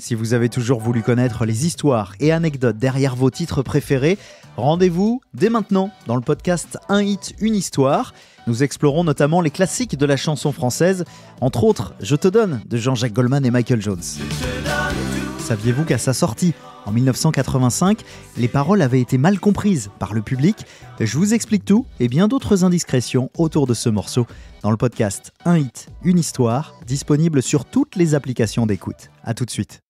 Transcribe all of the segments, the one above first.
Si vous avez toujours voulu connaître les histoires et anecdotes derrière vos titres préférés, rendez-vous dès maintenant dans le podcast Un hit, une histoire. Nous explorons notamment les classiques de la chanson française, entre autres Je te donne de Jean-Jacques Goldman et Michael Jones. Saviez-vous qu'à sa sortie en 1985, les paroles avaient été mal comprises par le public ? Je vous explique tout et bien d'autres indiscrétions autour de ce morceau dans le podcast Un hit, une histoire, disponible sur toutes les applications d'écoute. À tout de suite.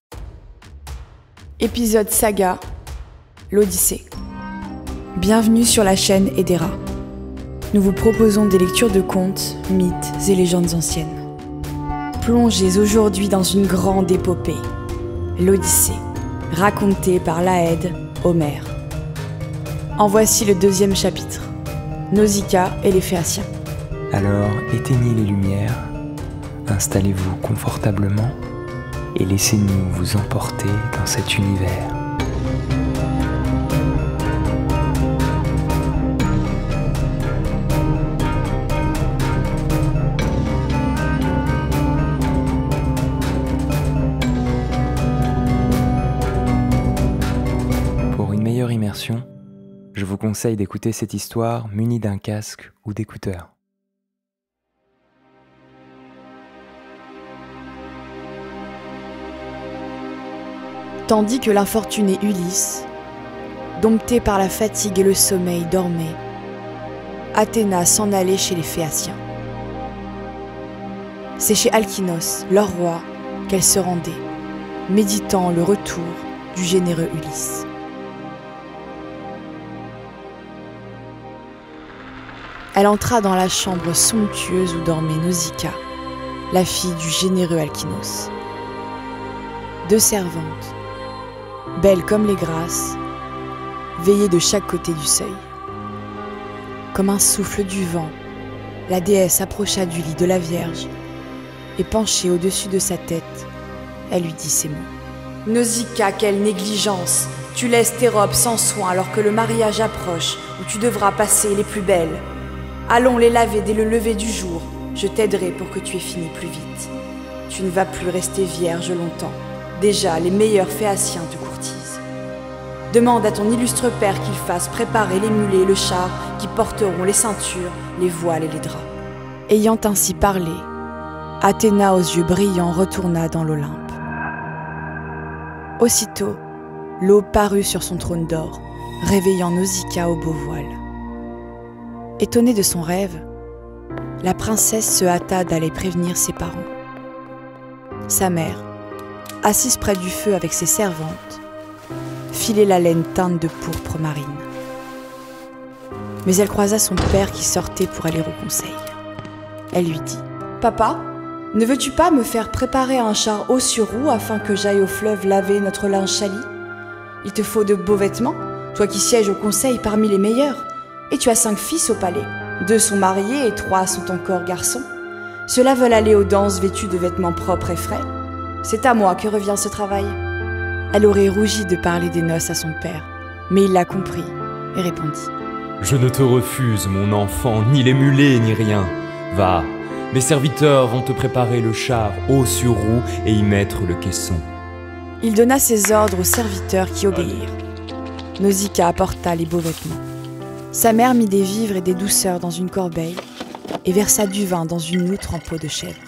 Épisode saga, l'Odyssée. Bienvenue sur la chaîne Edera. Nous vous proposons des lectures de contes, mythes et légendes anciennes. Plongez aujourd'hui dans une grande épopée, l'Odyssée, racontée par l'Aède Homère. En voici le 2e chapitre, Nausicaa et les Phéaciens. Alors éteignez les lumières, installez-vous confortablement et laissez-nous vous emporter dans cet univers. Pour une meilleure immersion, je vous conseille d'écouter cette histoire munie d'un casque ou d'écouteurs. Tandis que l'infortuné Ulysse, dompté par la fatigue et le sommeil, dormait, Athéna s'en allait chez les Phéaciens. C'est chez Alkinos, leur roi, qu'elle se rendait, méditant le retour du généreux Ulysse. Elle entra dans la chambre somptueuse où dormait Nausicaa, la fille du généreux Alkinos. 2 servantes, belles comme les grâces, veillaient de chaque côté du seuil. Comme un souffle du vent, la déesse approcha du lit de la Vierge et penchée au-dessus de sa tête, elle lui dit ces mots. « Nausicaa, quelle négligence! Tu laisses tes robes sans soin alors que le mariage approche où tu devras passer les plus belles. Allons les laver dès le lever du jour, je t'aiderai pour que tu aies fini plus vite. Tu ne vas plus rester vierge longtemps. Déjà, les meilleurs Phéaciens te courtisent. Demande à ton illustre père qu'il fasse préparer les mulets et le char qui porteront les ceintures, les voiles et les draps. » Ayant ainsi parlé, Athéna aux yeux brillants retourna dans l'Olympe. Aussitôt, l'eau parut sur son trône d'or, réveillant Nausicaa au beau voile. Étonnée de son rêve, la princesse se hâta d'aller prévenir ses parents. Sa mère, assise près du feu avec ses servantes, filait la laine teinte de pourpre marine. Mais elle croisa son père qui sortait pour aller au conseil. Elle lui dit « Papa, ne veux-tu pas me faire préparer un char haut sur roue afin que j'aille au fleuve laver notre linge sali ? Il te faut de beaux vêtements, toi qui sièges au conseil parmi les meilleurs. Et tu as 5 fils au palais. 2 sont mariés et 3 sont encore garçons. Ceux-là veulent aller aux danses vêtus de vêtements propres et frais. C'est à moi que revient ce travail. » Elle aurait rougi de parler des noces à son père, mais il l'a compris et répondit. « Je ne te refuse, mon enfant, ni les mulets, ni rien. Va, mes serviteurs vont te préparer le char haut sur roue et y mettre le caisson. » Il donna ses ordres aux serviteurs qui obéirent. Nausicaa apporta les beaux vêtements. Sa mère mit des vivres et des douceurs dans une corbeille et versa du vin dans une outre en peau de chèvre.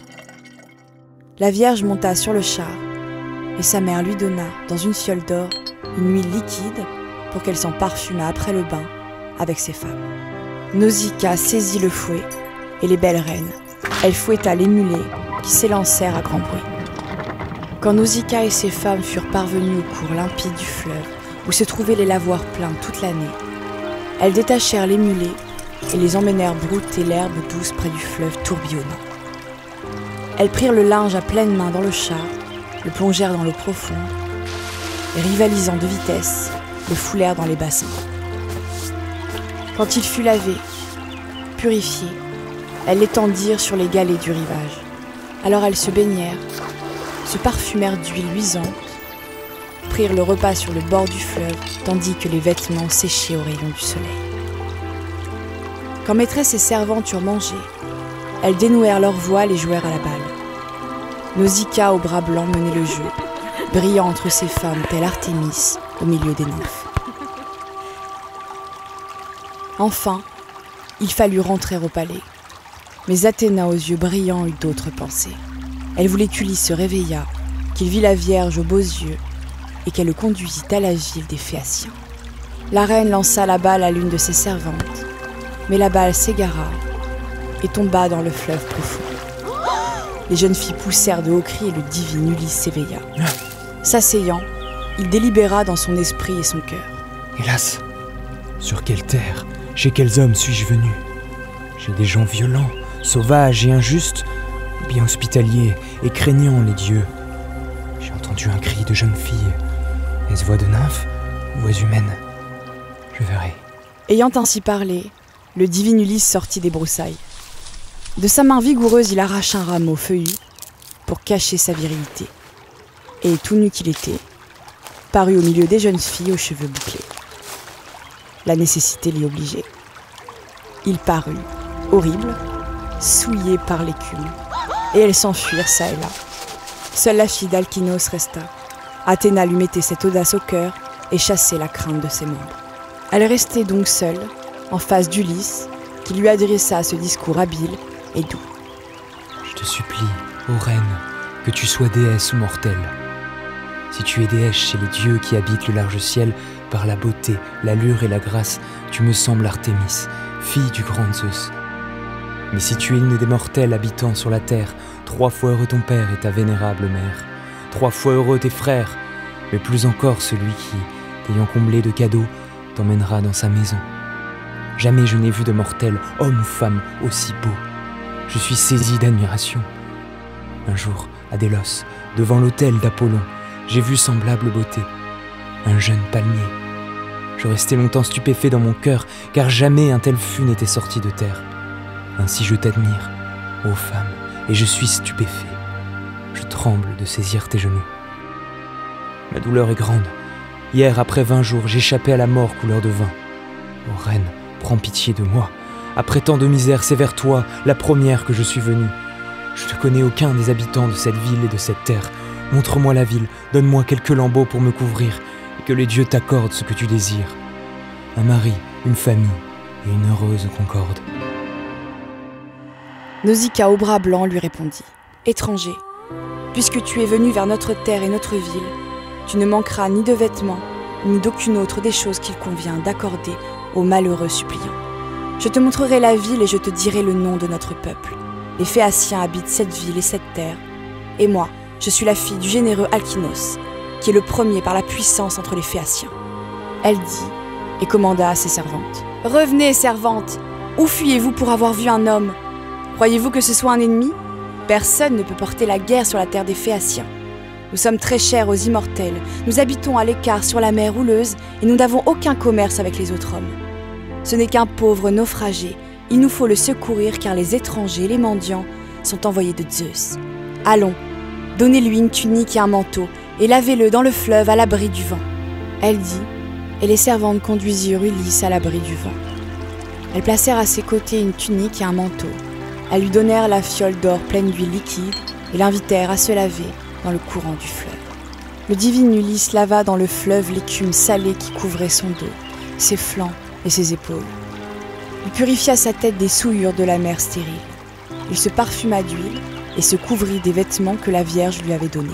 La Vierge monta sur le char et sa mère lui donna, dans une fiole d'or, une huile liquide pour qu'elle s'en parfumât après le bain avec ses femmes. Nausicaa saisit le fouet et les belles reines. Elle fouetta les mulets qui s'élancèrent à grand bruit. Quand Nausicaa et ses femmes furent parvenues au cours limpide du fleuve où se trouvaient les lavoirs pleins toute l'année, elles détachèrent les mulets et les emmenèrent brouter l'herbe douce près du fleuve tourbillonnant. Elles prirent le linge à pleines mains dans le char, le plongèrent dans l'eau profonde et, rivalisant de vitesse, le foulèrent dans les bassins. Quand il fut lavé, purifié, elles l'étendirent sur les galets du rivage. Alors elles se baignèrent, se parfumèrent d'huile luisante, prirent le repas sur le bord du fleuve, tandis que les vêtements séchaient aux rayons du soleil. Quand maîtresse et servantes eurent mangé, elles dénouèrent leurs voiles et jouèrent à la balle. Nausicaa, aux bras blancs, menait le jeu, brillant entre ses femmes telle Artémis au milieu des nymphes. Enfin, il fallut rentrer au palais. Mais Athéna aux yeux brillants eut d'autres pensées. Elle voulait qu'Ulysse se réveillât, qu'il vît la Vierge aux beaux yeux et qu'elle le conduisit à la ville des Phéaciens. La reine lança la balle à l'une de ses servantes, mais la balle s'égara et tomba dans le fleuve profond. Les jeunes filles poussèrent de hauts cris et le divin Ulysse s'éveilla. S'asseyant, il délibéra dans son esprit et son cœur. Hélas, sur quelle terre, chez quels hommes suis-je venu? J'ai des gens violents, sauvages et injustes, ou bien hospitaliers et craignants les dieux. J'ai entendu un cri de jeune fille. Est-ce voix de nymphe ou voix humaine? Je verrai. Ayant ainsi parlé, le divin Ulysse sortit des broussailles. De sa main vigoureuse, il arracha un rameau feuillu pour cacher sa virilité. Et tout nu qu'il était, parut au milieu des jeunes filles aux cheveux bouclés. La nécessité l'y obligeait. Il parut, horrible, souillé par l'écume, et elles s'enfuirent çà et là. Seule la fille d'Alkynos resta. Athéna lui mettait cette audace au cœur et chassait la crainte de ses membres. Elle restait donc seule, en face d'Ulysse, qui lui adressa ce discours habile et doux. Je te supplie, ô reine, que tu sois déesse ou mortelle. Si tu es déesse chez les dieux qui habitent le large ciel, par la beauté, l'allure et la grâce, tu me sembles Artémis, fille du grand Zeus. Mais si tu es une des mortels habitant sur la terre, 3 fois heureux ton père et ta vénérable mère, 3 fois heureux tes frères, mais plus encore celui qui, t'ayant comblé de cadeaux, t'emmènera dans sa maison. Jamais je n'ai vu de mortel, homme ou femme, aussi beau. Je suis saisi d'admiration. Un jour, à Délos, devant l'autel d'Apollon, j'ai vu semblable beauté, un jeune palmier. Je restai longtemps stupéfait dans mon cœur, car jamais un tel fût n'était sorti de terre. Ainsi je t'admire, ô femme, et je suis stupéfait. Je tremble de saisir tes genoux. Ma douleur est grande. Hier, après 20 jours, j'échappais à la mort couleur de vin. Ô reine, prends pitié de moi. Après tant de misère, c'est vers toi, la première, que je suis venu. Je ne connais aucun des habitants de cette ville et de cette terre. Montre-moi la ville, donne-moi quelques lambeaux pour me couvrir, et que les dieux t'accordent ce que tu désires. Un mari, une famille et une heureuse concorde. Nausicaa au bras blanc lui répondit. « Étranger, puisque tu es venu vers notre terre et notre ville, tu ne manqueras ni de vêtements, ni d'aucune autre des choses qu'il convient d'accorder aux malheureux suppliants. Je te montrerai la ville et je te dirai le nom de notre peuple. Les Phéaciens habitent cette ville et cette terre, et moi, je suis la fille du généreux Alkynos, qui est le premier par la puissance entre les Phéaciens. » Elle dit et commanda à ses servantes. « Revenez, servantes, où fuyez-vous pour avoir vu un homme? Croyez-vous que ce soit un ennemi? Personne ne peut porter la guerre sur la terre des Phéaciens. Nous sommes très chers aux immortels, nous habitons à l'écart sur la mer houleuse et nous n'avons aucun commerce avec les autres hommes. Ce n'est qu'un pauvre naufragé, il nous faut le secourir car les étrangers, les mendiants, sont envoyés de Zeus. Allons, donnez-lui une tunique et un manteau et lavez-le dans le fleuve à l'abri du vent. » Elle dit, et les servantes conduisirent Ulysse à l'abri du vent. Elles placèrent à ses côtés une tunique et un manteau. Elles lui donnèrent la fiole d'or pleine d'huile liquide et l'invitèrent à se laver dans le courant du fleuve. Le divin Ulysse lava dans le fleuve l'écume salée qui couvrait son dos, ses flancs et ses épaules. Il purifia sa tête des souillures de la mer stérile. Il se parfuma d'huile et se couvrit des vêtements que la Vierge lui avait donnés.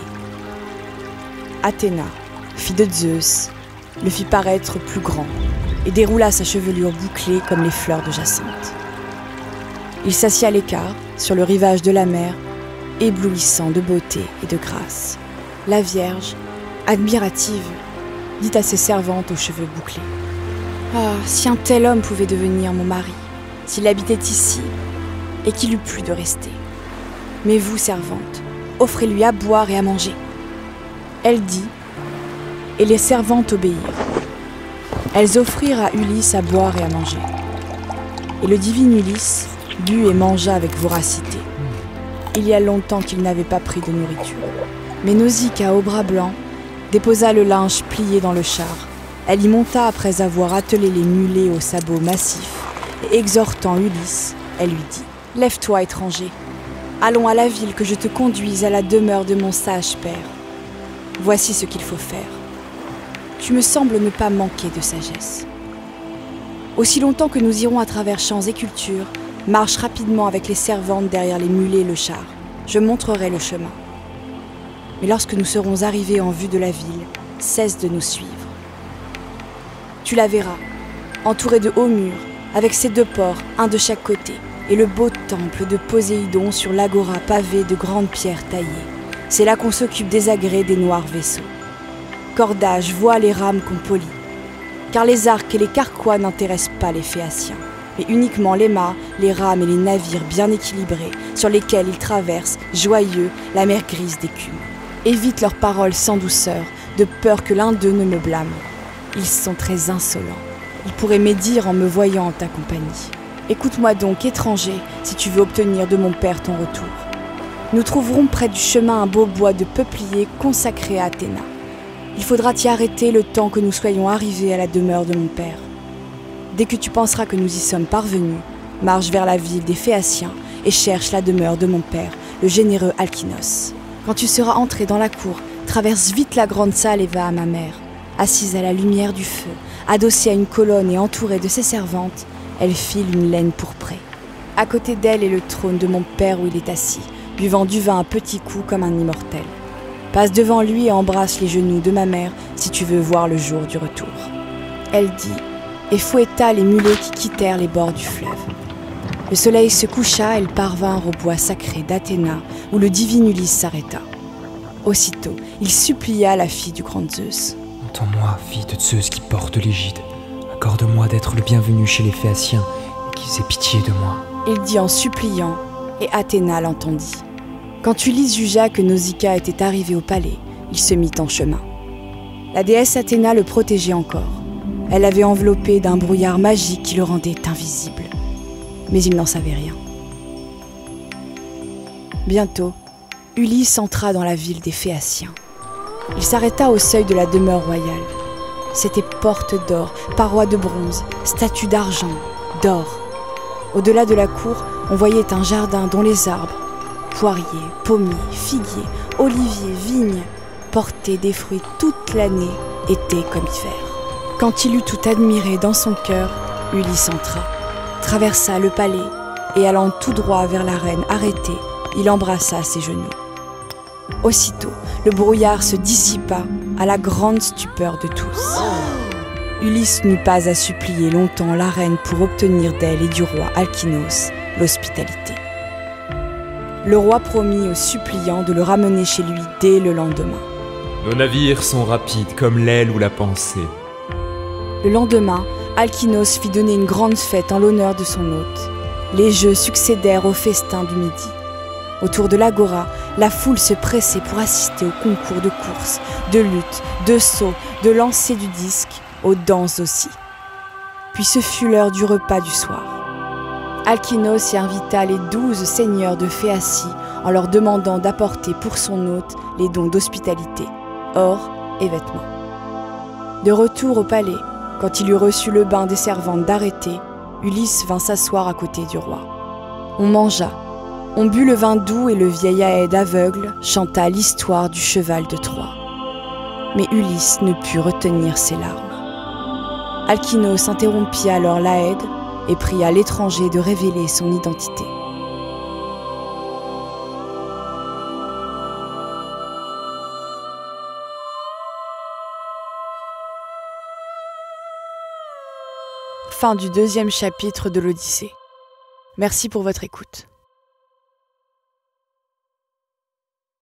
Athéna, fille de Zeus, le fit paraître plus grand et déroula sa chevelure bouclée comme les fleurs de jacinthe. Il s'assit à l'écart, sur le rivage de la mer, éblouissant de beauté et de grâce. La Vierge, admirative, dit à ses servantes aux cheveux bouclés. « Ah, si un tel homme pouvait devenir mon mari, s'il habitait ici, et qu'il eût plu de rester. Mais vous, servantes, offrez-lui à boire et à manger. » Elle dit, et les servantes obéirent. Elles offrirent à Ulysse à boire et à manger. Et le divin Ulysse but et mangea avec voracité. Il y a longtemps qu'il n'avait pas pris de nourriture. Mais Nausicaa, au bras blanc, déposa le linge plié dans le char. Elle y monta après avoir attelé les mulets aux sabots massifs, et exhortant Ulysse, elle lui dit « Lève-toi, étranger, allons à la ville que je te conduise à la demeure de mon sage père. » Voici ce qu'il faut faire. Tu me sembles ne pas manquer de sagesse. Aussi longtemps que nous irons à travers champs et cultures, marche rapidement avec les servantes derrière les mulets et le char. Je montrerai le chemin. Mais lorsque nous serons arrivés en vue de la ville, cesse de nous suivre. Tu la verras, entourée de hauts murs, avec ses 2 ports, un de chaque côté, et le beau temple de Poséidon sur l'agora pavée de grandes pierres taillées. C'est là qu'on s'occupe des agrès des noirs vaisseaux. Cordages, voiles et rames qu'on polit. Car les arcs et les carquois n'intéressent pas les Phéaciens, mais uniquement les mâts, les rames et les navires bien équilibrés sur lesquels ils traversent, joyeux, la mer grise d'écume. Évite leurs paroles sans douceur, de peur que l'un d'eux ne me blâme. Ils sont très insolents. Ils pourraient médire en me voyant en ta compagnie. Écoute-moi donc, étranger, si tu veux obtenir de mon père ton retour. Nous trouverons près du chemin un beau bois de peupliers consacré à Athéna. Il faudra t'y arrêter le temps que nous soyons arrivés à la demeure de mon père. Dès que tu penseras que nous y sommes parvenus, marche vers la ville des Phéaciens et cherche la demeure de mon père, le généreux Alkinos. Quand tu seras entré dans la cour, traverse vite la grande salle et va à ma mère. Assise à la lumière du feu, adossée à une colonne et entourée de ses servantes, elle file une laine pourprée. À côté d'elle est le trône de mon père où il est assis, buvant du vin à petits coups comme un immortel. Passe devant lui et embrasse les genoux de ma mère si tu veux voir le jour du retour. Elle dit, et fouetta les mulets qui quittèrent les bords du fleuve. Le soleil se coucha, elles parvinrent au bois sacré d'Athéna, où le divin Ulysse s'arrêta. Aussitôt, il supplia la fille du grand Zeus. « Entends-moi, fille de Zeus qui porte l'égide. Accorde-moi d'être le bienvenu chez les Phéaciens et qu'ils aient pitié de moi. » Il dit en suppliant, et Athéna l'entendit. Quand Ulysse jugea que Nausicaa était arrivée au palais, il se mit en chemin. La déesse Athéna le protégeait encore. Elle l'avait enveloppé d'un brouillard magique qui le rendait invisible. Mais il n'en savait rien. Bientôt, Ulysse entra dans la ville des Phéaciens. Il s'arrêta au seuil de la demeure royale. C'étaient portes d'or, parois de bronze, statues d'argent, d'or. Au-delà de la cour, on voyait un jardin dont les arbres, poiriers, pommiers, figuiers, oliviers, vignes, portaient des fruits toute l'année, été comme hiver. Quand il eut tout admiré dans son cœur, Ulysse entra, traversa le palais et allant tout droit vers la reine arrêtée, il embrassa ses genoux. Aussitôt, le brouillard se dissipa à la grande stupeur de tous. Ulysse n'eut pas à supplier longtemps la reine pour obtenir d'elle et du roi Alkinos l'hospitalité. Le roi promit aux suppliants de le ramener chez lui dès le lendemain. Nos navires sont rapides comme l'aile ou la pensée. Le lendemain, Alkinos fit donner une grande fête en l'honneur de son hôte. Les jeux succédèrent au festin du midi. Autour de l'agora, la foule se pressait pour assister au concours de course, de lutte, de saut, de lancer du disque, aux danses aussi. Puis ce fut l'heure du repas du soir. Alkinos y invita les 12 seigneurs de Phéacie en leur demandant d'apporter pour son hôte les dons d'hospitalité, or et vêtements. De retour au palais, quand il eut reçu le bain des servantes d'arrêter, Ulysse vint s'asseoir à côté du roi. On mangea, on but le vin doux et le vieil Aède aveugle chanta l'histoire du cheval de Troie. Mais Ulysse ne put retenir ses larmes. Alkinos interrompit alors l'Aède et pria l'étranger de révéler son identité. Fin du 2e chapitre de l'Odyssée. Merci pour votre écoute.